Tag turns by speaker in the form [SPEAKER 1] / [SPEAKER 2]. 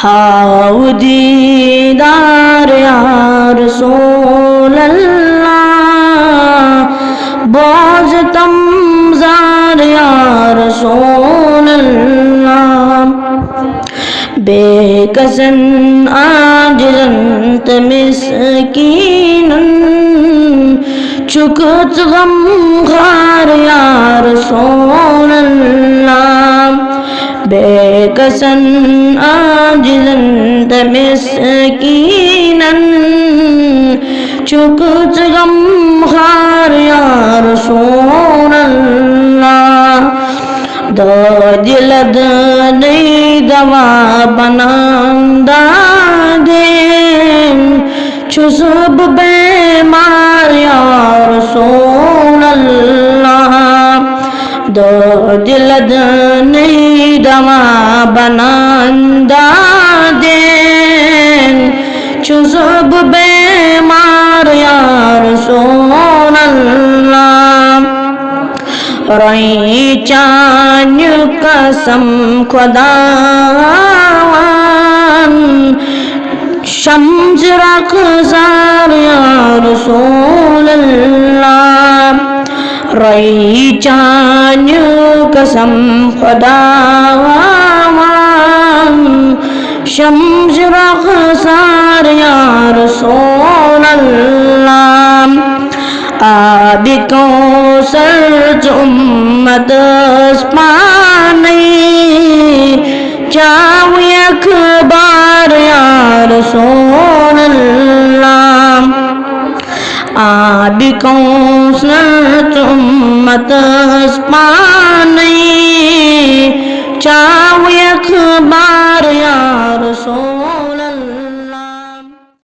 [SPEAKER 1] how دیدار یا رسول اللہ، باز تمزار یا رسول اللہ، بے کسن عاجزنت مسکینن، چکت غم خار یا رسول اللہ، بے کسن عاجزنت مسکینن، چکت غم خار یا رسول اللہ، دلد نئی دوا بناندا دین، چسب بیمار یا رسول اللہ، دلد نئی دوا بناندا دین، چسب بیمار یا رسول اللہ، رئی چان قسم خداوند، شمس رخسار یا رسول اللہ، رئی چان قسم خداوند، شمس رخسار یا رسول اللہ، آب کوثر امت اسپانی، چاو یک بار یا رسول اللہ، آب کوثر امت اسپانی، چاو یک بار یا